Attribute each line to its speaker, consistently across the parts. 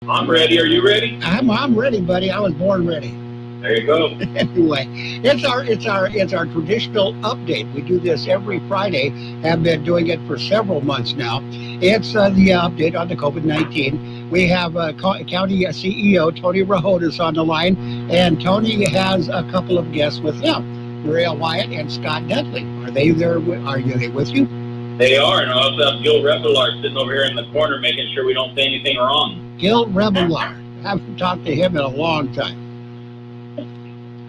Speaker 1: I'm ready. Are you ready?
Speaker 2: I'm ready, buddy. I was born ready.
Speaker 1: There you go.
Speaker 2: Anyway, it's our traditional update. We do this every Friday. Have been doing it for several months now. It's the update on the COVID-19. We have County CEO Tony Rouhotas on the line, and Tony has a couple of guests with him, Maria Wyatt and Scott Dudley. Are they there? Are they with you?
Speaker 1: They are, and I also have Gale sitting over here in the corner, making sure we don't say anything wrong.
Speaker 2: Gale. Haven't talked to him in a long time.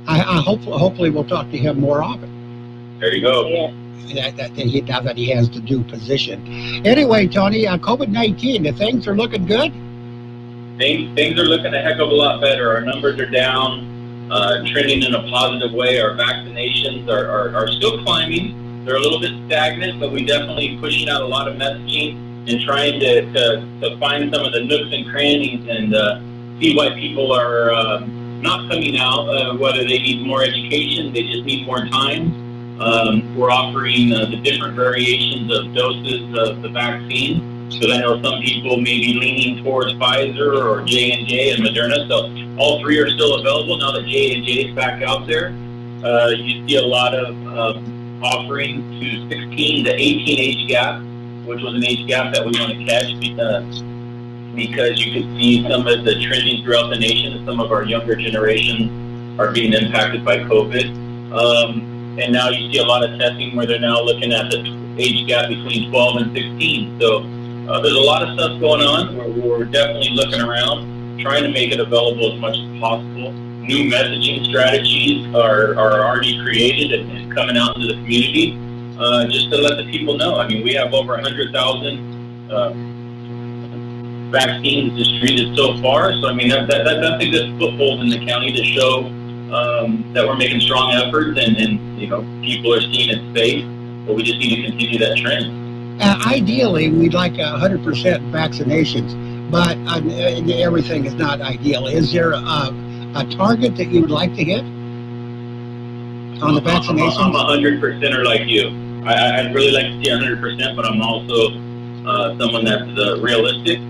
Speaker 2: I hopefully we'll talk to him more often.
Speaker 1: There you go.
Speaker 2: Yeah. Now that he has the due position. Anyway, Tony, COVID-19, the things are looking good?
Speaker 1: Things are looking a heck of a lot better. Our numbers are down, trending in a positive way. Our vaccinations are still climbing. They're a little bit stagnant, but we definitely pushing out a lot of messaging and trying to find some of the nooks and crannies and see why people are not coming out, whether they need more education, they just need more time. We're offering the different variations of doses of the vaccine. Because I know some people may be leaning towards Pfizer or J&J and Moderna. So all three are still available now that J&J is back out there. You see a lot of offering to 16 to 18 age gap, which was an age gap that we want to catch because you can see some of the trending throughout the nation and some of our younger generations are being impacted by COVID. And now you see a lot of testing where they're now looking at the age gap between 12 and 16. So there's a lot of stuff going on. We're definitely looking around, trying to make it available as much as possible. New messaging strategies are already created and coming out into the community just to let the people know. I mean, we have over 100,000 vaccines distributed so far. So, I mean, that's a good foothold in the county to show that we're making strong efforts and people are seeing it's safe, but we just need to continue that trend.
Speaker 2: Ideally, we'd like 100% vaccinations, but everything is not ideal. Is there a target that you'd like to hit on the vaccinations?
Speaker 1: I'm 100%er like you. I'd really like to see 100%, but I'm also someone that's realistic.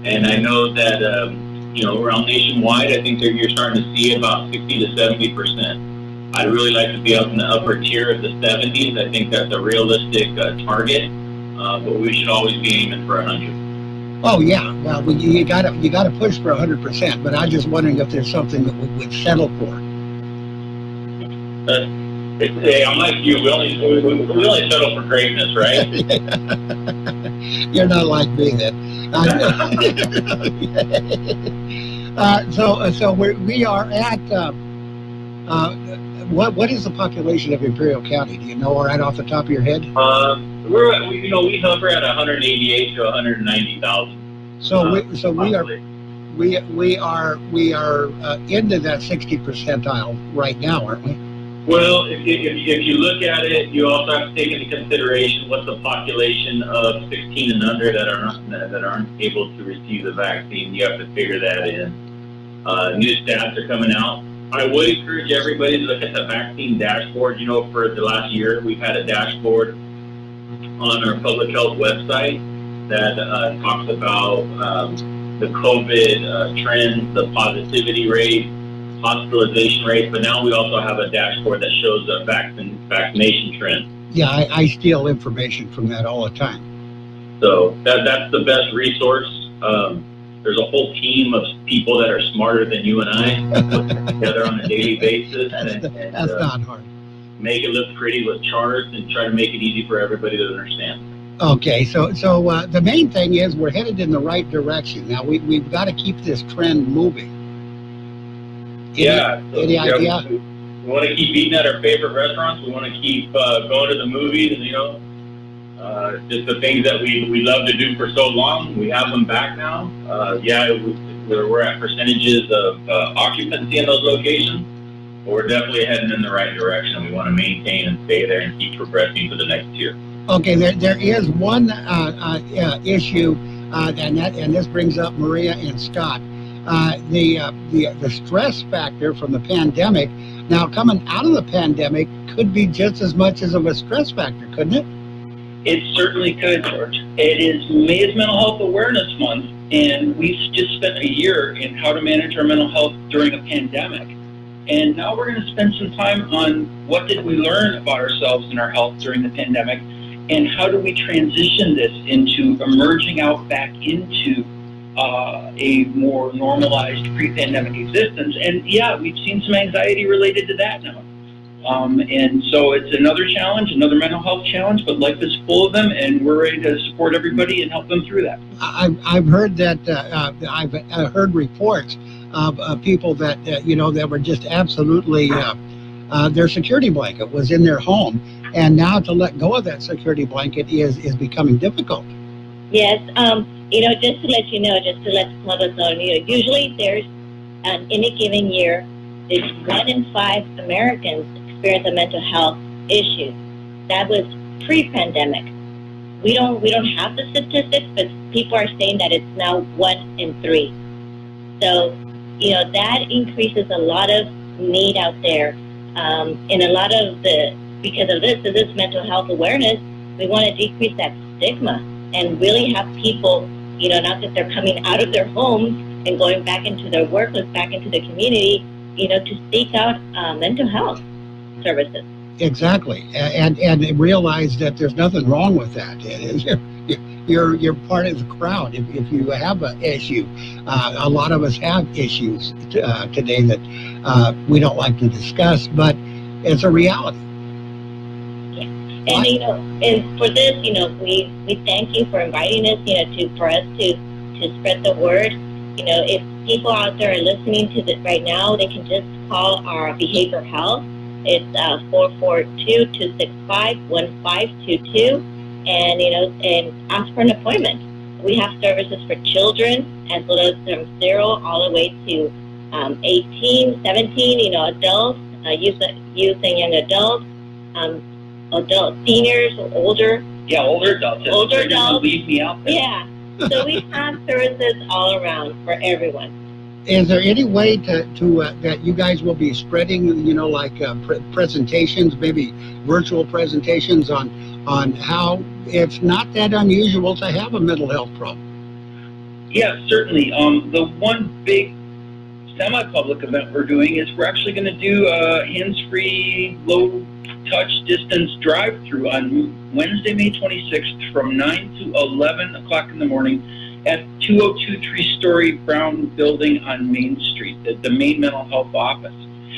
Speaker 1: And I know that, around nationwide, I think that you're starting to see about 60 to 70%. I'd really like to be up in the upper tier of the 70s. I think that's a realistic target, but we should always be aiming for 100.
Speaker 2: Oh, yeah. Well, you got to push for 100%, but I'm just wondering if there's something that we would settle for.
Speaker 1: Hey, I'm like you. We only settle for greatness, right?
Speaker 2: You're not like me then. So we are at what is the population of Imperial County? Do you know right off the top of your head?
Speaker 1: We hover at 188 to 190,000.
Speaker 2: So we are into that 60 percentile right now, aren't we?
Speaker 1: Well, if you look at it, you also have to take into consideration what's the population of 16 and under that aren't able to receive the vaccine. You have to figure that in. New stats are coming out. I would encourage everybody to look at the vaccine dashboard. For the last year, we've had a dashboard on our public health website that talks about the COVID trends, the positivity rate, hospitalization rate, but now we also have a dashboard that shows the vaccination trend.
Speaker 2: Yeah, I steal information from that all the time.
Speaker 1: So that's the best resource. There's a whole team of people that are smarter than you and I put together on a daily basis.
Speaker 2: That's not hard.
Speaker 1: Make it look pretty with charts and try to make it easy for everybody to understand.
Speaker 2: Okay, so the main thing is we're headed in the right direction. Now we've got to keep this trend moving. Any idea?
Speaker 1: We want to keep eating at our favorite restaurants. We want to keep going to the movies. Just the things that we love to do for so long. We have them back now. We're at percentages of occupancy in those locations, but we're definitely heading in the right direction. We want to maintain and stay there and keep progressing to the next tier.
Speaker 2: Okay, there is one issue, and this brings up Maria and Scott. The stress factor from the pandemic. Now, coming out of the pandemic could be just as much as of a stress factor, couldn't it?
Speaker 3: It certainly could, George. It is May is Mental Health Awareness Month,
Speaker 1: And we've just spent a year in how to manage our mental health during a pandemic. And now we're going to spend some time on what did we learn about ourselves and our health during the pandemic, and how do we transition this into emerging out back into a more normalized pre-pandemic existence. And yeah, we've seen some anxiety related to that now. And so it's another challenge, another mental health challenge, but life is full of them, and we're ready to support everybody and help them through that.
Speaker 2: I've heard that, I've heard reports of people that, that were just absolutely, their security blanket was in their home, and now to let go of that security blanket is becoming difficult.
Speaker 3: Yes, just to let you know, just to let the public know, usually there's, in a given year, there's 1 in 5 Americans experience a mental health issue. That was pre-pandemic. We don't have the statistics, but people are saying that it's now 1 in 3. So, that increases a lot of need out there. And a lot of because of this mental health awareness, we want to decrease that stigma and really have people, not that they're coming out of their homes and going back into their workplace, back into the community, to seek out mental health services. Exactly,
Speaker 2: and realize that there's nothing wrong with that. You're part of the crowd. If you have an issue, a lot of us have issues today that we don't like to discuss, but it's a reality.
Speaker 3: Yeah. And and for this, we thank you for inviting us, for us to spread the word. If people out there are listening to this right now, they can just call our behavioral health. It's 442-265-1522, and and ask for an appointment. We have services for children as well as from 0 all the way to 18, 17. Adults, youth and young adults, adult seniors, older.
Speaker 1: Yeah, older adults.
Speaker 3: Older adults.
Speaker 1: Leave me out there.
Speaker 3: Yeah. So we have services all around for everyone.
Speaker 2: Is there any way to that you guys will be spreading, presentations, maybe virtual presentations on how it's not that unusual to have a mental health problem?
Speaker 1: Yeah, certainly. The one big semi-public event we're doing is we're actually going to do a hands-free, low-touch distance drive-through on Wednesday, May 26th from 9 to 11 o'clock in the morning at 202 3-story brown building on Main Street, the main mental health office.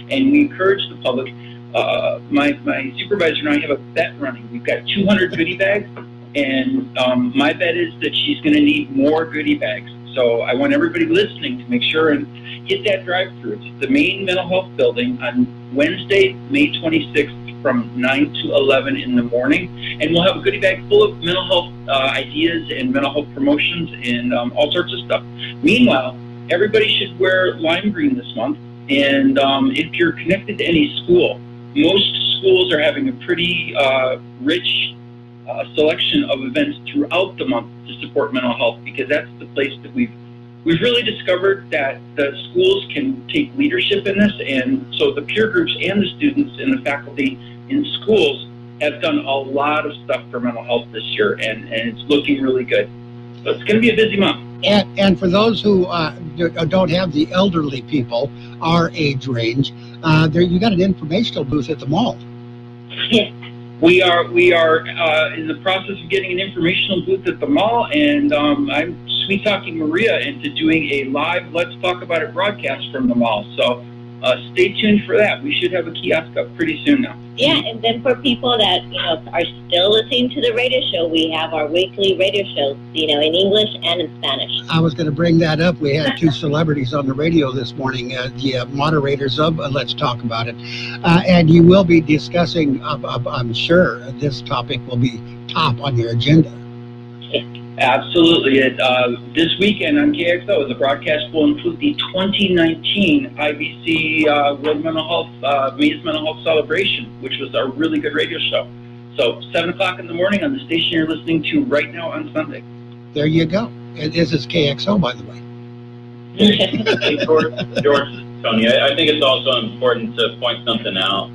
Speaker 1: And we encourage the public. My supervisor and I have a bet running. We've got 200 goodie bags, and my bet is that she's going to need more goodie bags. So I want everybody listening to make sure and hit that drive-through. It's the main mental health building on Wednesday, May 26th from 9 to 11 in the morning. And we'll have a goodie bag full of mental health ideas and mental health promotions and all sorts of stuff. Meanwhile, everybody should wear lime green this month. And if you're connected to any school, most schools are having a pretty rich selection of events throughout the month to support mental health, because that's the place that we've really discovered that the schools can take leadership in this. And so the peer groups and the students and the faculty in schools have done a lot of stuff for mental health this year, and it's looking really good. So it's going to be a busy month.
Speaker 2: And for those who don't have the elderly people, our age range, you got an informational booth at the mall.
Speaker 3: Yeah.
Speaker 1: We are in the process of getting an informational booth at the mall, and I'm sweet talking Maria into doing a live Let's Talk About It broadcast from the mall. So stay tuned for that. We should have a kiosk up pretty soon now.
Speaker 3: Yeah, and then for people that are still listening to the radio show, we have our weekly radio shows, in English and in Spanish.
Speaker 2: I was going to bring that up. We had 2 celebrities on the radio this morning, the moderators of Let's Talk About It, and you will be discussing. I'm sure this topic will be top on your agenda.
Speaker 1: Absolutely. This weekend on KXO, the broadcast will include the 2019 IBC World Mental Health May's Mental Health Celebration, which was a really good radio show. So 7 o'clock in the morning on the station you're listening to right now on Sunday.
Speaker 2: There you go. And this is KXO, by the way.
Speaker 1: Hey, George, Tony, I think it's also important to point something out.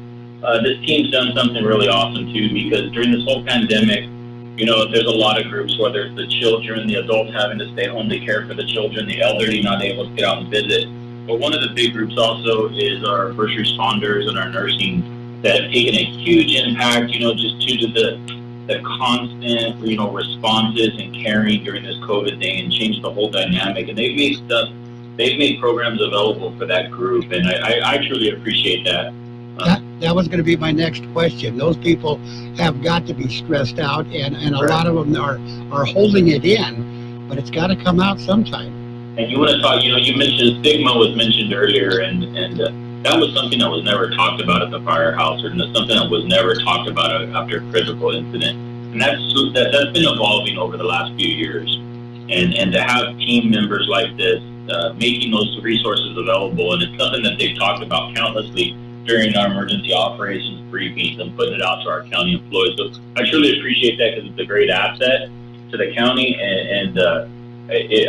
Speaker 1: This team's done something really awesome, too, because during this whole pandemic, there's a lot of groups, whether it's the children, the adults having to stay home to care for the children, the elderly not able to get out and visit. But one of the big groups also is our first responders and our nursing that have taken a huge impact, just due to the constant, responses and caring during this COVID thing, and changed the whole dynamic. And they've made programs available for that group, and I truly appreciate that.
Speaker 2: That was going to be my next question. Those people have got to be stressed out, and a lot of them are holding it in, but it's got to come out sometime.
Speaker 1: And you want to talk, you mentioned stigma was mentioned earlier, and that was something that was never talked about at the firehouse, or something that was never talked about after a critical incident. And that's been evolving over the last few years. And to have team members like this making those resources available, and it's something that they've talked about countlessly during our emergency operations briefings and putting it out to our county employees. So I truly appreciate that, because it's a great asset to the county, and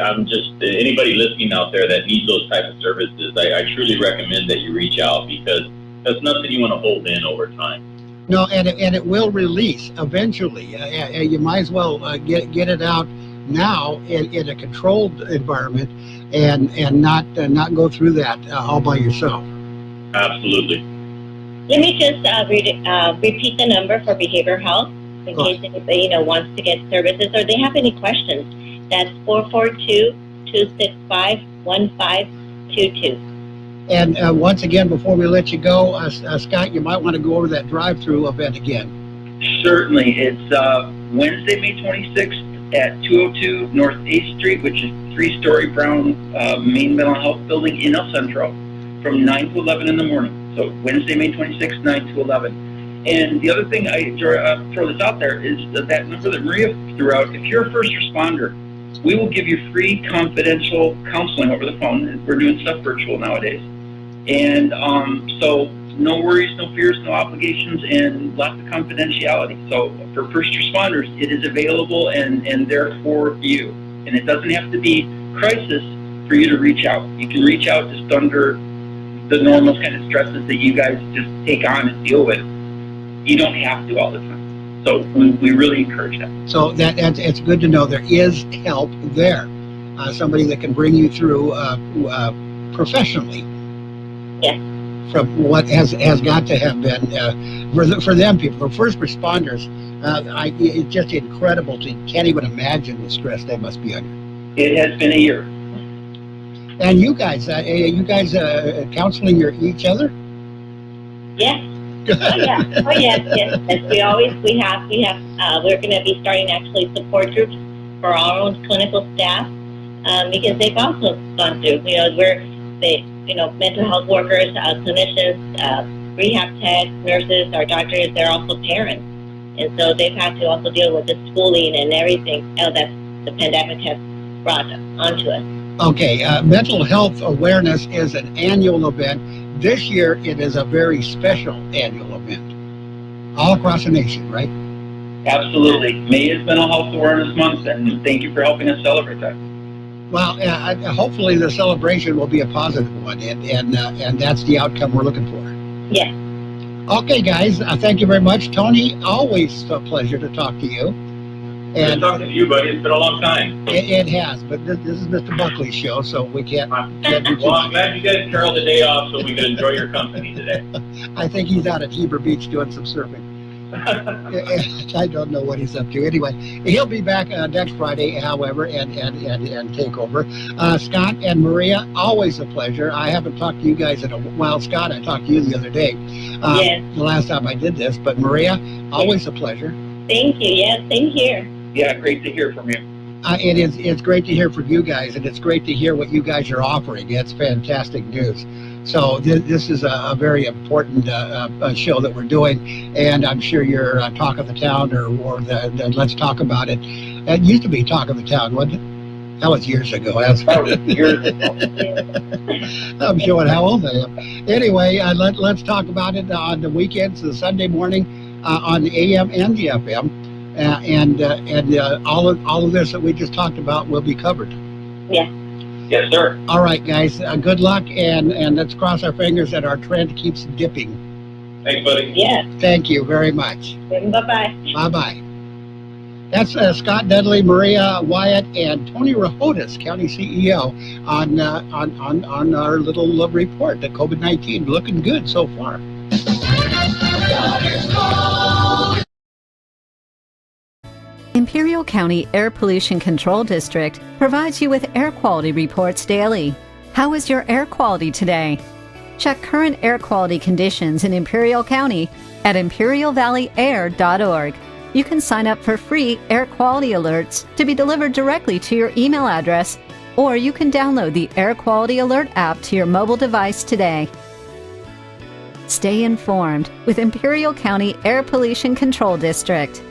Speaker 1: I'm just, anybody listening out there that needs those type of services, I truly recommend that you reach out, because that's nothing you want to hold in over time.
Speaker 2: No, and it will release eventually. You might as well get it out now in a controlled environment, and not go through that all by yourself.
Speaker 1: Absolutely.
Speaker 3: Let me just repeat the number for behavioral health in case anybody wants to get services or they have any questions. That's 442-265-1522.
Speaker 2: And once again, before we let you go, Scott, you might want to go over that drive-through event again.
Speaker 4: Certainly. It's Wednesday, May 26th at 202 North 8th Street, which is 3-story brown main mental health building in El Centro, from 9 to 11 in the morning. So Wednesday, May 26th, 9 to 11. And the other thing I throw this out there is that number that Maria threw out. If you're a first responder, we will give you free confidential counseling over the phone. We're doing stuff virtual nowadays. And so no worries, no fears, no obligations, and lots of confidentiality. So for first responders, it is available and there for you. And it doesn't have to be crisis for you to reach out. You can reach out just under the normal kind of stresses that you guys just take on and deal with. You don't have to all the time. So we really encourage that.
Speaker 2: So it's good to know there is help there. Somebody that can bring you through professionally.
Speaker 3: Yes.
Speaker 2: From what has got to have been for them people, for first responders, it's just incredible. Can't even imagine the stress they must be under.
Speaker 4: It has been a year.
Speaker 2: And you guys counseling each other?
Speaker 3: Yes. Oh yes. We're going to be starting actually support groups for our own clinical staff because they've also gone through. Mental health workers, clinicians, rehab techs, nurses, our doctors. They're also parents, and so they've had to also deal with the schooling and everything that the pandemic has brought onto us.
Speaker 2: Okay, mental health awareness is an annual event. This year, it is a very special annual event, all across the nation, right?
Speaker 4: Absolutely. May is Mental Health Awareness Month, and thank you for helping us celebrate that.
Speaker 2: Well, hopefully the celebration will be a positive one, and that's the outcome we're looking for.
Speaker 3: Yes.
Speaker 2: Okay, guys, thank you very much. Tony, always a pleasure to talk to you.
Speaker 1: And talking to you, buddy. It's been a long time.
Speaker 2: It has, but this is Mr. Buckley's show, so we can't do
Speaker 1: Well, I'm glad you guys Carol the day off so we can enjoy your company today.
Speaker 2: I think he's out at Heber Beach doing some surfing. I don't know what he's up to. Anyway, he'll be back next Friday, however, and take over. Scott and Maria, always a pleasure. I haven't talked to you guys in a while. Scott, I talked to you the other day.
Speaker 3: Yes.
Speaker 2: The last time I did this, but Maria, always a pleasure.
Speaker 3: Thank you. Yes, same here.
Speaker 4: Yeah, great to hear from you.
Speaker 2: It's great to hear from you guys, and it's great to hear what you guys are offering. It's fantastic news. So this is a very important show that we're doing, and I'm sure your Talk of the Town or the Let's Talk About It. It used to be Talk of the Town, wasn't it? That was years ago.
Speaker 4: Years ago.
Speaker 2: I'm showing how old I am. Anyway, let's talk about it on the weekends, the Sunday morning on the AM and the FM. And all of this that we just talked about will be covered.
Speaker 3: Yeah.
Speaker 4: Yes, sir.
Speaker 2: All right, guys. Good luck, and let's cross our fingers that our trend keeps dipping.
Speaker 1: Thanks, buddy.
Speaker 3: Yes.
Speaker 2: Thank you very much.
Speaker 3: Bye-bye.
Speaker 2: Bye-bye. That's Scott, Dudley, Maria, Wyatt, and Tony Rouhotas, County CEO, on our little report, the COVID-19. Looking good so far.
Speaker 5: Imperial County Air Pollution Control District provides you with air quality reports daily. How is your air quality today? Check current air quality conditions in Imperial County at imperialvalleyair.org. You can sign up for free air quality alerts to be delivered directly to your email address, or you can download the Air Quality Alert app to your mobile device today. Stay informed with Imperial County Air Pollution Control District.